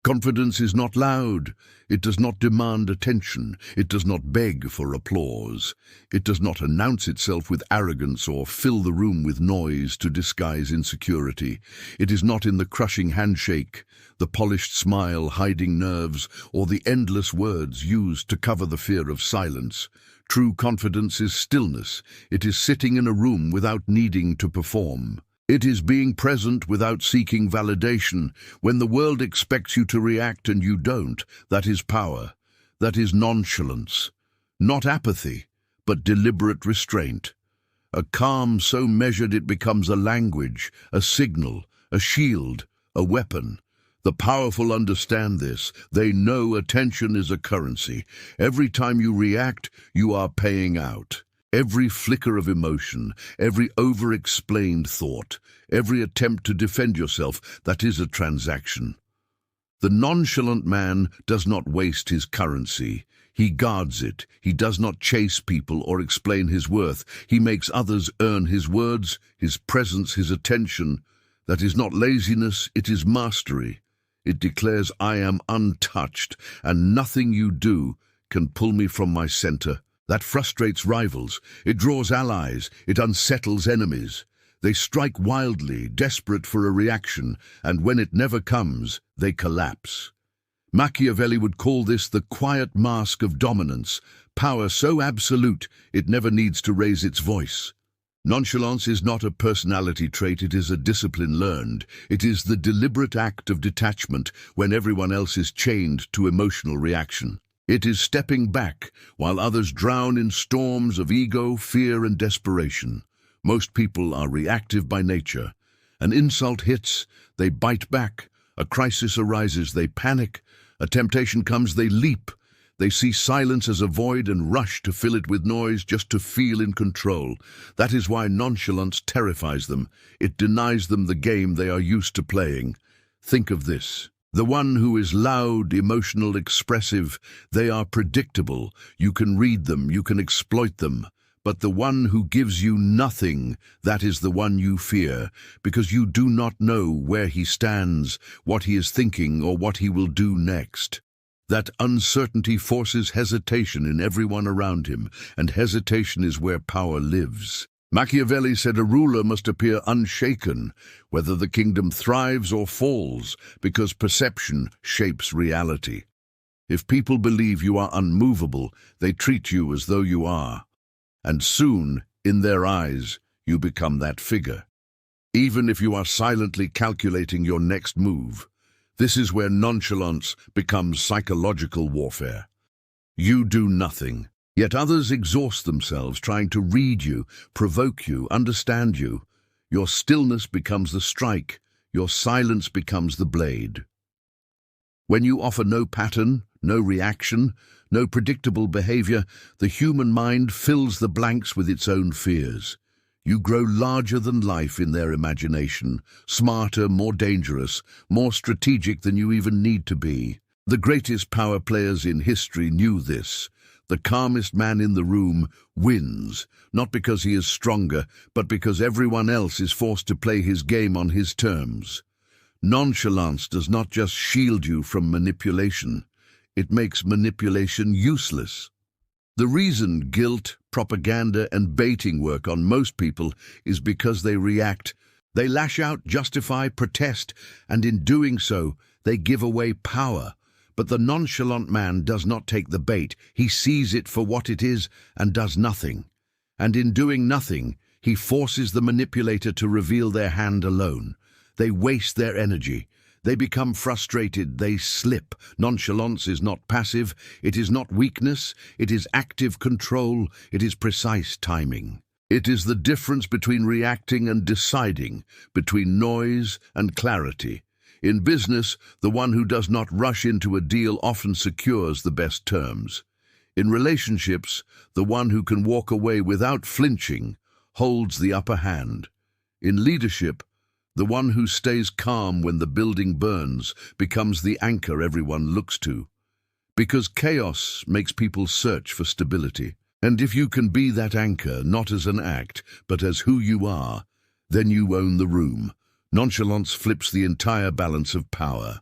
Confidence is not loud. It does not demand attention. It does not beg for applause. It does not announce itself with arrogance or fill the room with noise to disguise insecurity. It is not in the crushing handshake, the polished smile hiding nerves, or the endless words used to cover the fear of silence. True confidence is stillness. It is sitting in a room without needing to perform. It is being present without seeking validation. When the world expects you to react and you don't, that is power. That is nonchalance. Not apathy, but deliberate restraint. A calm so measured it becomes a language, a signal, a shield, a weapon. The powerful understand this. They know attention is a currency. Every time you react, you are paying out. Every flicker of emotion, every over-explained thought, every attempt to defend yourself, that is a transaction. The nonchalant man does not waste his currency. He guards it. He does not chase people or explain his worth. He makes others earn his words, his presence, his attention. That is not laziness, it is mastery. It declares, I am untouched, and nothing you do can pull me from my center. That frustrates rivals. It draws allies. It unsettles enemies. They strike wildly, desperate for a reaction, and when it never comes, they collapse. Machiavelli would call this the quiet mask of dominance, power so absolute it never needs to raise its voice. Nonchalance is not a personality trait, it is a discipline learned. It is the deliberate act of detachment when everyone else is chained to emotional reaction. It is stepping back while others drown in storms of ego, fear, and desperation. Most people are reactive by nature. An insult hits, they bite back. A crisis arises, they panic. A temptation comes, they leap. They see silence as a void and rush to fill it with noise just to feel in control. That is why nonchalance terrifies them. It denies them the game they are used to playing. Think of this. The one who is loud, emotional, expressive, they are predictable. You can read them, you can exploit them. But the one who gives you nothing, that is the one you fear, because you do not know where he stands, what he is thinking, or what he will do next. That uncertainty forces hesitation in everyone around him, and hesitation is where power lives. Machiavelli said a ruler must appear unshaken, whether the kingdom thrives or falls, because perception shapes reality. If people believe you are unmovable, they treat you as though you are. And soon, in their eyes, you become that figure. Even if you are silently calculating your next move, this is where nonchalance becomes psychological warfare. You do nothing. Yet others exhaust themselves trying to read you, provoke you, understand you. Your stillness becomes the strike, your silence becomes the blade. When you offer no pattern, no reaction, no predictable behavior, the human mind fills the blanks with its own fears. You grow larger than life in their imagination, smarter, more dangerous, more strategic than you even need to be. The greatest power players in history knew this. The calmest man in the room wins, not because he is stronger, but because everyone else is forced to play his game on his terms. Nonchalance does not just shield you from manipulation, it makes manipulation useless. The reason guilt, propaganda, and baiting work on most people is because they react. They lash out, justify, protest, and in doing so, they give away power. But the nonchalant man does not take the bait. He sees it for what it is and does nothing. And in doing nothing, he forces the manipulator to reveal their hand alone. They waste their energy. They become frustrated. They slip. Nonchalance is not passive. It is not weakness. It is active control. It is precise timing. It is the difference between reacting and deciding, between noise and clarity. In business, the one who does not rush into a deal often secures the best terms. In relationships, the one who can walk away without flinching holds the upper hand. In leadership, the one who stays calm when the building burns becomes the anchor everyone looks to. Because chaos makes people search for stability. And if you can be that anchor, not as an act, but as who you are, then you own the room. Nonchalance flips the entire balance of power.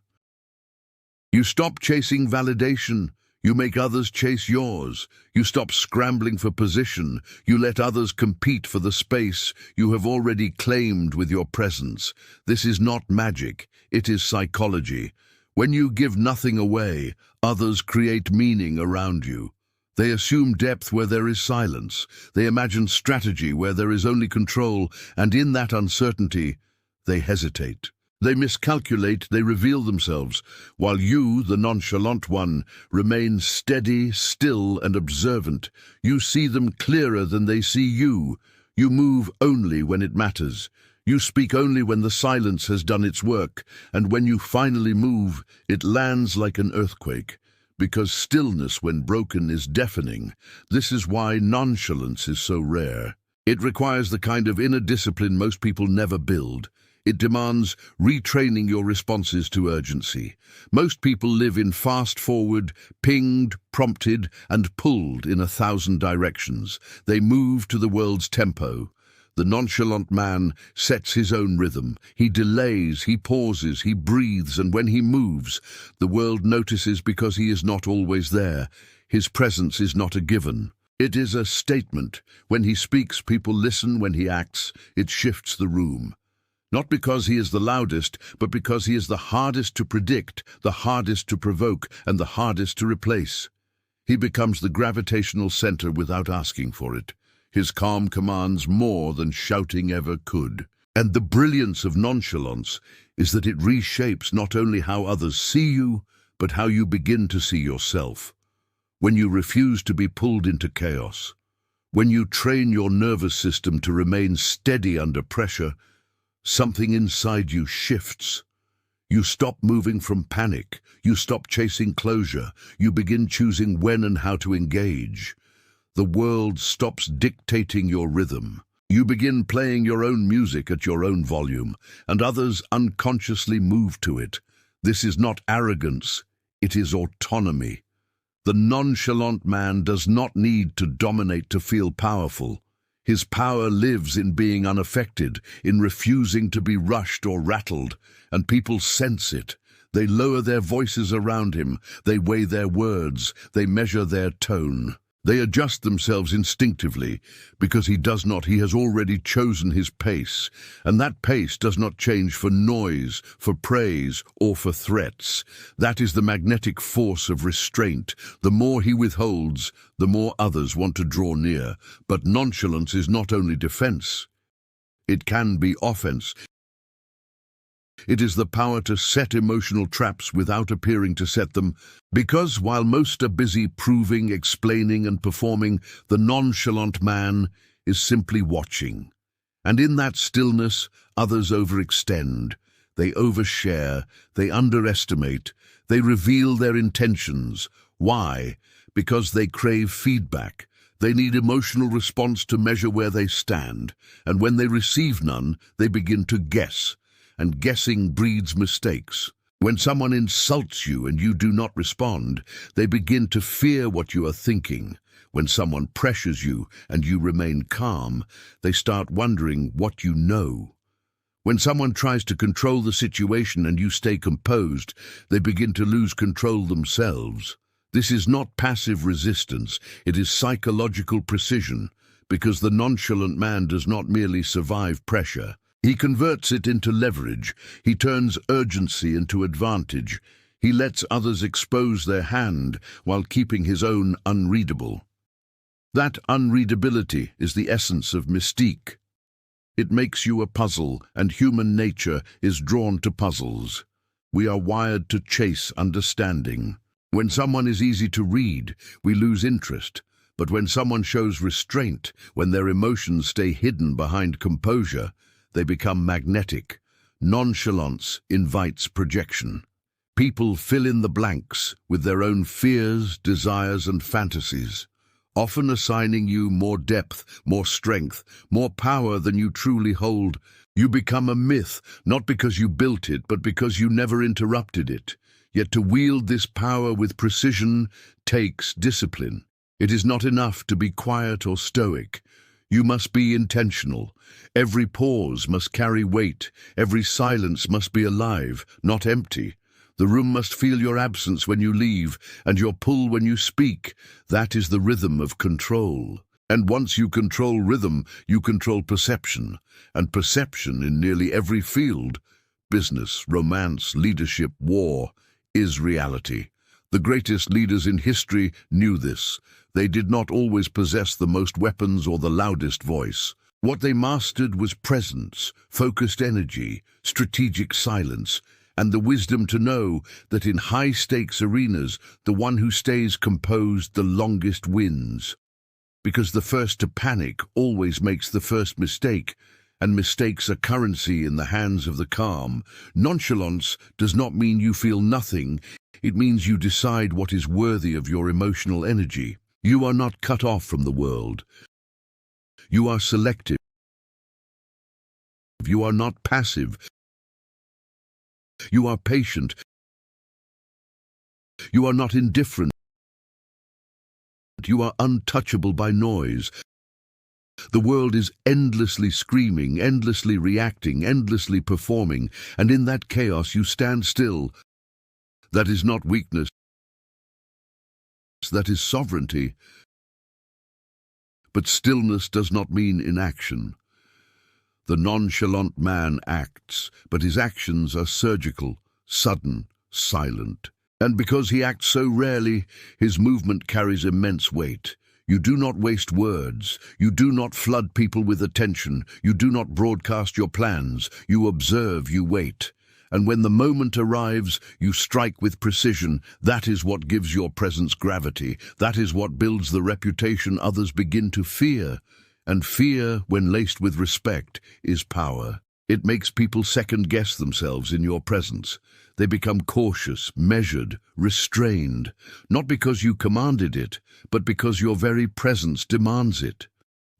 You stop chasing validation. You make others chase yours. You stop scrambling for position. You let others compete for the space you have already claimed with your presence. This is not magic. It is psychology. When you give nothing away, others create meaning around you. They assume depth where there is silence. They imagine strategy where there is only control, and in that uncertainty, they hesitate. They miscalculate, they reveal themselves, while you, the nonchalant one, remain steady, still, and observant. You see them clearer than they see you. You move only when it matters. You speak only when the silence has done its work, and when you finally move, it lands like an earthquake. Because stillness, when broken, is deafening. This is why nonchalance is so rare. It requires the kind of inner discipline most people never build. It demands retraining your responses to urgency. Most people live in fast-forward, pinged, prompted, and pulled in 1,000 directions. They move to the world's tempo. The nonchalant man sets his own rhythm. He delays, he pauses, he breathes, and when he moves, the world notices because he is not always there. His presence is not a given. It is a statement. When he speaks, people listen. When he acts, it shifts the room. Not because he is the loudest, but because he is the hardest to predict, the hardest to provoke, and the hardest to replace. He becomes the gravitational center without asking for it. His calm commands more than shouting ever could. And the brilliance of nonchalance is that it reshapes not only how others see you, but how you begin to see yourself. When you refuse to be pulled into chaos, when you train your nervous system to remain steady under pressure, something inside you shifts. You stop moving from panic. You stop chasing closure. You begin choosing when and how to engage. The world stops dictating your rhythm. You begin playing your own music at your own volume, and others unconsciously move to it. This is not arrogance, it is autonomy. The nonchalant man does not need to dominate to feel powerful. His power lives in being unaffected, in refusing to be rushed or rattled, and people sense it. They lower their voices around him, they weigh their words, they measure their tone. They adjust themselves instinctively, because he has already chosen his pace, and that pace does not change for noise, for praise, or for threats. That is the magnetic force of restraint. The more he withholds, the more others want to draw near. But nonchalance is not only defense, it can be offense. It is the power to set emotional traps without appearing to set them, because while most are busy proving, explaining, and performing, the nonchalant man is simply watching. And in that stillness, others overextend, they overshare, they underestimate, they reveal their intentions. Why? Because they crave feedback. They need emotional response to measure where they stand, and when they receive none, they begin to guess. And guessing breeds mistakes. When someone insults you and you do not respond, they begin to fear what you are thinking. When someone pressures you and you remain calm, they start wondering what you know. When someone tries to control the situation and you stay composed, they begin to lose control themselves. This is not passive resistance, it is psychological precision, because the nonchalant man does not merely survive pressure. He converts it into leverage. He turns urgency into advantage. He lets others expose their hand while keeping his own unreadable. That unreadability is the essence of mystique. It makes you a puzzle, and human nature is drawn to puzzles. We are wired to chase understanding. When someone is easy to read, we lose interest. But when someone shows restraint, when their emotions stay hidden behind composure, they become magnetic. Nonchalance invites projection. People fill in the blanks with their own fears, desires, and fantasies, often assigning you more depth, more strength, more power than you truly hold. You become a myth, not because you built it, but because you never interrupted it. Yet to wield this power with precision takes discipline. It is not enough to be quiet or stoic. You must be intentional. Every pause must carry weight. Every silence must be alive, not empty. The room must feel your absence when you leave and your pull when you speak. That is the rhythm of control. And once you control rhythm, you control perception. And perception in nearly every field, business, romance, leadership, war, is reality. The greatest leaders in history knew this. They did not always possess the most weapons or the loudest voice. What they mastered was presence, focused energy, strategic silence, and the wisdom to know that in high-stakes arenas, the one who stays composed the longest wins. Because the first to panic always makes the first mistake, and mistakes are currency in the hands of the calm. Nonchalance does not mean you feel nothing. It means you decide what is worthy of your emotional energy. You are not cut off from the world. You are selective. You are not passive. You are patient. You are not indifferent. You are untouchable by noise. The world is endlessly screaming, endlessly reacting, endlessly performing, and in that chaos you stand still. That is not weakness. That is sovereignty. But stillness does not mean inaction. The nonchalant man acts, but his actions are surgical, sudden, silent. And because he acts so rarely, his movement carries immense weight. You do not waste words. You do not flood people with attention. You do not broadcast your plans. You observe, you wait. And when the moment arrives, you strike with precision. That is what gives your presence gravity. That is what builds the reputation others begin to fear. And fear, when laced with respect, is power. It makes people second-guess themselves in your presence. They become cautious, measured, restrained, not because you commanded it, but because your very presence demands it.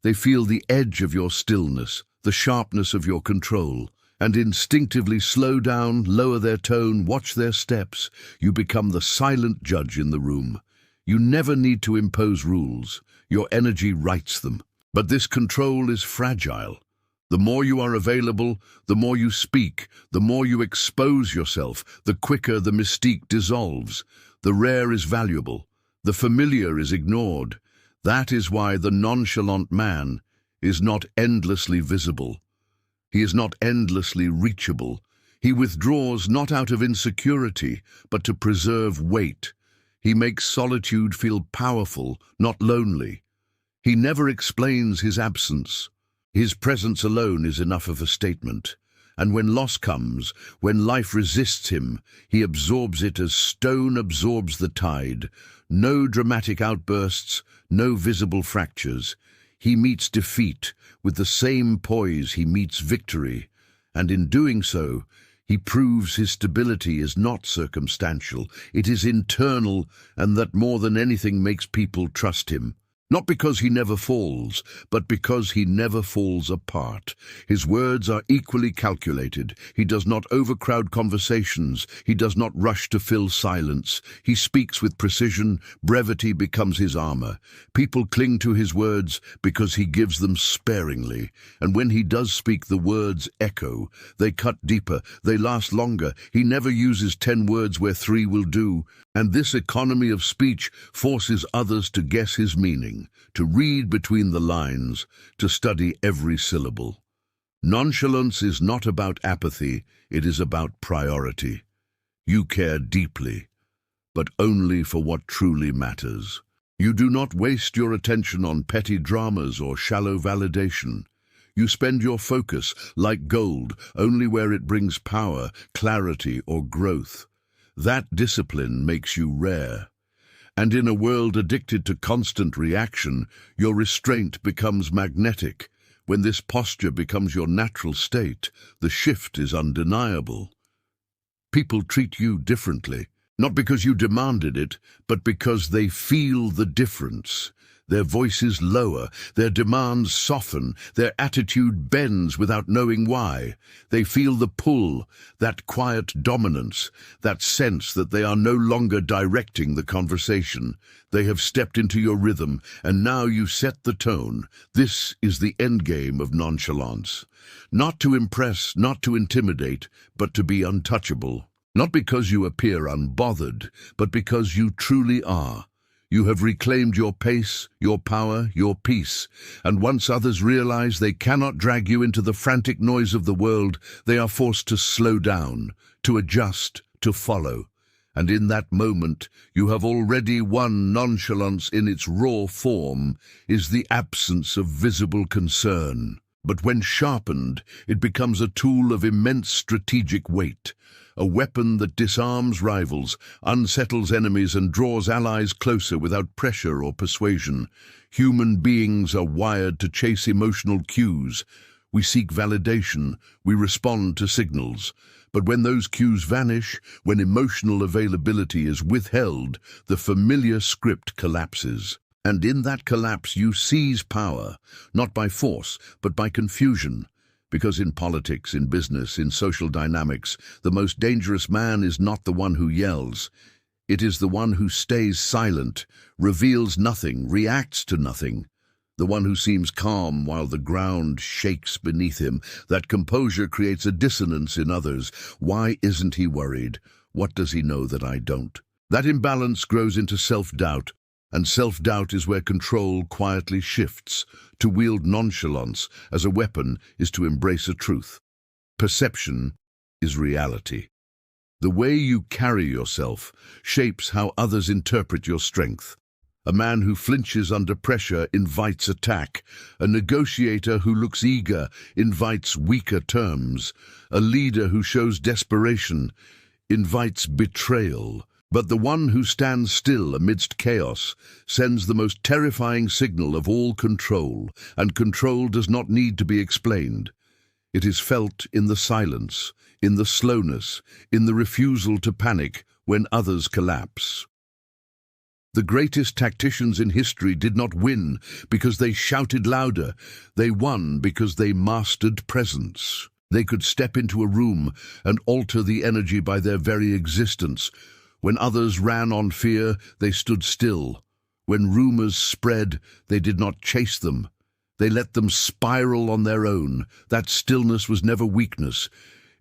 They feel the edge of your stillness, the sharpness of your control, and instinctively slow down, lower their tone, watch their steps. You become the silent judge in the room. You never need to impose rules. Your energy writes them. But this control is fragile. The more you are available, the more you speak, the more you expose yourself, the quicker the mystique dissolves. The rare is valuable. The familiar is ignored. That is why the nonchalant man is not endlessly visible. He is not endlessly reachable. He withdraws not out of insecurity, but to preserve weight. He makes solitude feel powerful, not lonely. He never explains his absence. His presence alone is enough of a statement. And when loss comes, when life resists him, he absorbs it as stone absorbs the tide. No dramatic outbursts, no visible fractures. He meets defeat with the same poise he meets victory. And in doing so, he proves his stability is not circumstantial. It is internal, and that more than anything makes people trust him. Not because he never falls, but because he never falls apart. His words are equally calculated. He does not overcrowd conversations. He does not rush to fill silence. He speaks with precision. Brevity becomes his armor. People cling to his words because he gives them sparingly. And when he does speak, the words echo. They cut deeper. They last longer. He never uses 10 words where 3 will do. And this economy of speech forces others to guess his meaning, to read between the lines, to study every syllable. Nonchalance is not about apathy, it is about priority. You care deeply, but only for what truly matters. You do not waste your attention on petty dramas or shallow validation. You spend your focus, like gold, only where it brings power, clarity, or growth. That discipline makes you rare. And in a world addicted to constant reaction, your restraint becomes magnetic. When this posture becomes your natural state, the shift is undeniable. People treat you differently, not because you demanded it, but because they feel the difference. Their voices lower, their demands soften, their attitude bends without knowing why. They feel the pull, that quiet dominance, that sense that they are no longer directing the conversation. They have stepped into your rhythm, and now you set the tone. This is the endgame of nonchalance. Not to impress, not to intimidate, but to be untouchable. Not because you appear unbothered, but because you truly are. You have reclaimed your pace, your power, your peace, and once others realize they cannot drag you into the frantic noise of the world, they are forced to slow down, to adjust, to follow. And in that moment, you have already won. Nonchalance in its raw form is the absence of visible concern. But when sharpened, it becomes a tool of immense strategic weight, a weapon that disarms rivals, unsettles enemies, and draws allies closer without pressure or persuasion. Human beings are wired to chase emotional cues. We seek validation, we respond to signals. But when those cues vanish, when emotional availability is withheld, the familiar script collapses. And in that collapse you seize power, not by force, but by confusion. Because in politics, in business, in social dynamics, the most dangerous man is not the one who yells. It is the one who stays silent, reveals nothing, reacts to nothing. The one who seems calm while the ground shakes beneath him. That composure creates a dissonance in others. Why isn't he worried? What does he know that I don't? That imbalance grows into self-doubt. And self-doubt is where control quietly shifts. To wield nonchalance as a weapon is to embrace a truth. Perception is reality. The way you carry yourself shapes how others interpret your strength. A man who flinches under pressure invites attack. A negotiator who looks eager invites weaker terms. A leader who shows desperation invites betrayal. But the one who stands still amidst chaos sends the most terrifying signal of all: control, and control does not need to be explained. It is felt in the silence, in the slowness, in the refusal to panic when others collapse. The greatest tacticians in history did not win because they shouted louder. They won because they mastered presence. They could step into a room and alter the energy by their very existence. When others ran on fear, they stood still. When rumors spread, they did not chase them. They let them spiral on their own. That stillness was never weakness.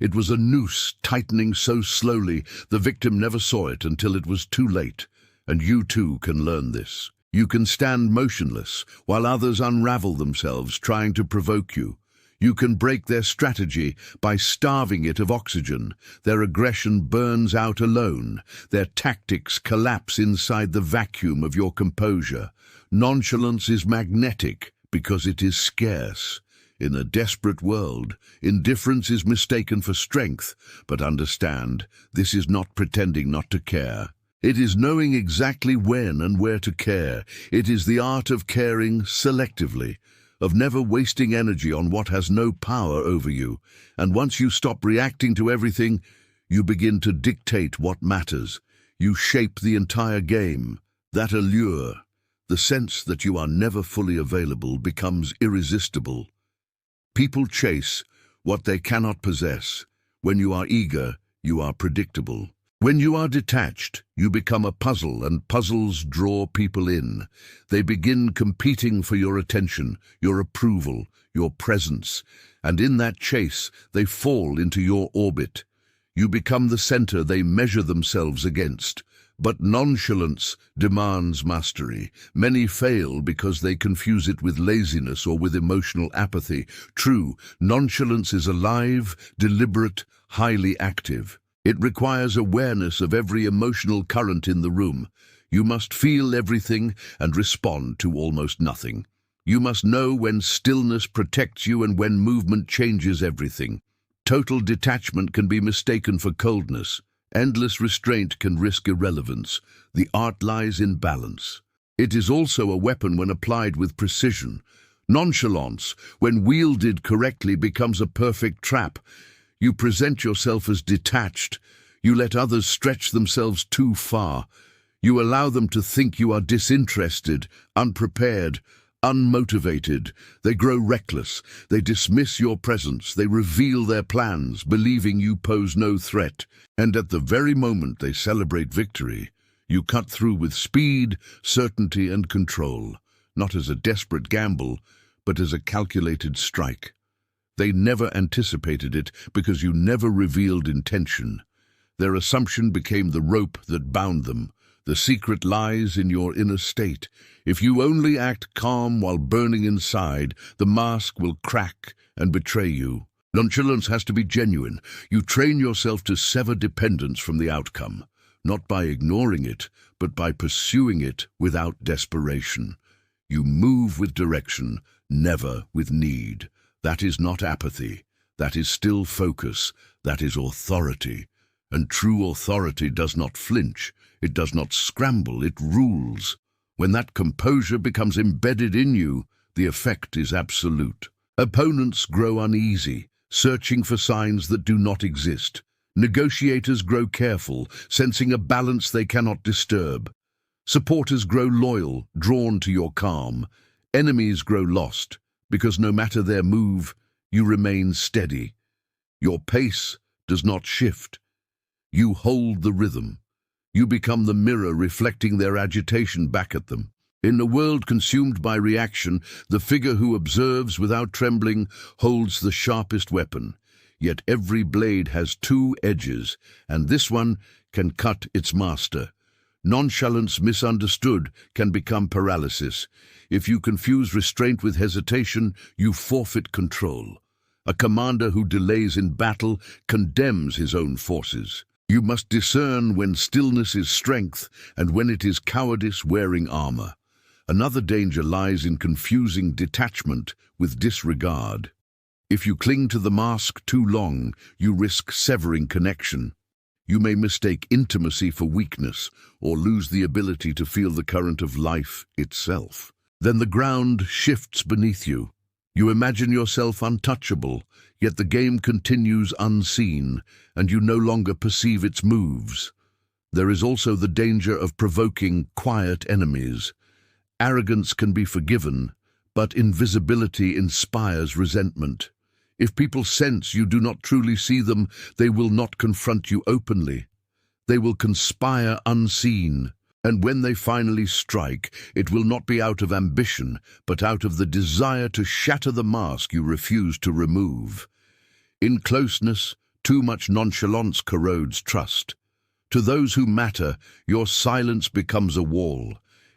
It was a noose tightening so slowly the victim never saw it until it was too late. And you too can learn this. You can stand motionless while others unravel themselves trying to provoke you. You can break their strategy by starving it of oxygen. Their aggression burns out alone. Their tactics collapse inside the vacuum of your composure. Nonchalance is magnetic because it is scarce. In a desperate world, indifference is mistaken for strength. But understand, this is not pretending not to care. It is knowing exactly when and where to care. It is the art of caring selectively, of never wasting energy on what has no power over you. And once you stop reacting to everything, you begin to dictate what matters. You shape the entire game. That allure, the sense that you are never fully available, becomes irresistible. People chase what they cannot possess. When you are eager, you are predictable. When you are detached, you become a puzzle, and puzzles draw people in. They begin competing for your attention, your approval, your presence, and in that chase, they fall into your orbit. You become the center they measure themselves against. But nonchalance demands mastery. Many fail because they confuse it with laziness or with emotional apathy. True, nonchalance is alive, deliberate, highly active. It requires awareness of every emotional current in the room. You must feel everything and respond to almost nothing. You must know when stillness protects you and when movement changes everything. Total detachment can be mistaken for coldness. Endless restraint can risk irrelevance. The art lies in balance. It is also a weapon when applied with precision. Nonchalance, when wielded correctly, becomes a perfect trap. You present yourself as detached. You let others stretch themselves too far. You allow them to think you are disinterested, unprepared, unmotivated. They grow reckless. They dismiss your presence. They reveal their plans, believing you pose no threat. And at the very moment they celebrate victory, you cut through with speed, certainty, and control, not as a desperate gamble, but as a calculated strike. They never anticipated it because you never revealed intention. Their assumption became the rope that bound them. The secret lies in your inner state. If you only act calm while burning inside, the mask will crack and betray you. Nonchalance has to be genuine. You train yourself to sever dependence from the outcome, not by ignoring it, but by pursuing it without desperation. You move with direction, never with need. That is not apathy. That is still focus. That is authority. And true authority does not flinch. It does not scramble. It rules. When that composure becomes embedded in you, the effect is absolute. Opponents grow uneasy, searching for signs that do not exist. Negotiators grow careful, sensing a balance they cannot disturb. Supporters grow loyal, drawn to your calm. Enemies grow lost, because no matter their move, you remain steady. Your pace does not shift. You hold the rhythm. You become the mirror reflecting their agitation back at them. In a world consumed by reaction, the figure who observes without trembling holds the sharpest weapon. Yet every blade has two edges, and this one can cut its master. Nonchalance misunderstood can become paralysis. If you confuse restraint with hesitation, you forfeit control. A commander who delays in battle condemns his own forces. You must discern when stillness is strength and when it is cowardice wearing armor. Another danger lies in confusing detachment with disregard. If you cling to the mask too long, you risk severing connection. You may mistake intimacy for weakness or lose the ability to feel the current of life itself. Then the ground shifts beneath you. You imagine yourself untouchable, yet the game continues unseen, and you no longer perceive its moves. There is also the danger of provoking quiet enemies. Arrogance can be forgiven, but invisibility inspires resentment. If people sense you do not truly see them, they will not confront you openly. They will conspire unseen, and when they finally strike, it will not be out of ambition, but out of the desire to shatter the mask you refuse to remove. In closeness, too much nonchalance corrodes trust. To those who matter, your silence becomes a wall.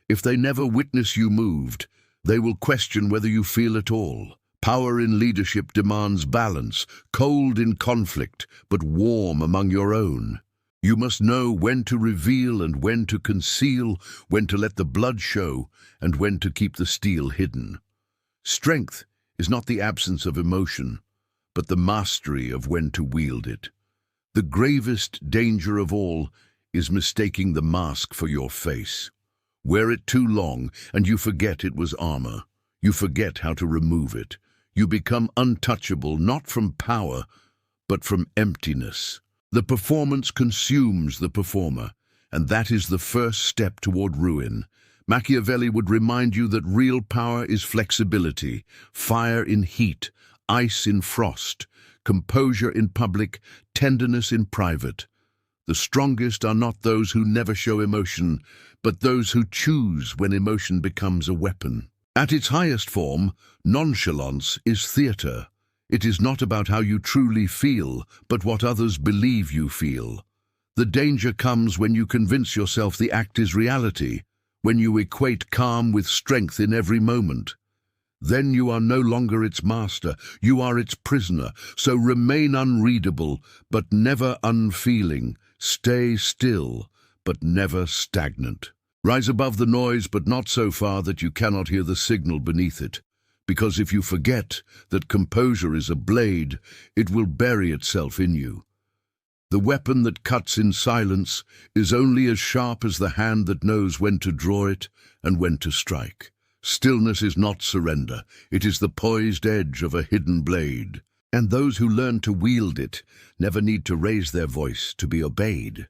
If they never witness you moved, they will question whether you feel at all. Power in leadership demands balance, cold in conflict, but warm among your own. You must know when to reveal and when to conceal, when to let the blood show and when to keep the steel hidden. Strength is not the absence of emotion, but the mastery of when to wield it. The gravest danger of all is mistaking the mask for your face. Wear it too long and you forget it was armor. You forget how to remove it. You become untouchable not from power, but from emptiness. The performance consumes the performer, and that is the first step toward ruin. Machiavelli would remind you that real power is flexibility, fire in heat, ice in frost, composure in public, tenderness in private. The strongest are not those who never show emotion, but those who choose when emotion becomes a weapon. At its highest form, nonchalance is theater. It is not about how you truly feel, but what others believe you feel. The danger comes when you convince yourself the act is reality, when you equate calm with strength in every moment. Then you are no longer its master, you are its prisoner, so remain unreadable, but never unfeeling. Stay still, but never stagnant. Rise above the noise, but not so far that you cannot hear the signal beneath it. Because if you forget that composure is a blade, it will bury itself in you. The weapon that cuts in silence is only as sharp as the hand that knows when to draw it and when to strike. Stillness is not surrender. It is the poised edge of a hidden blade. And those who learn to wield it never need to raise their voice to be obeyed.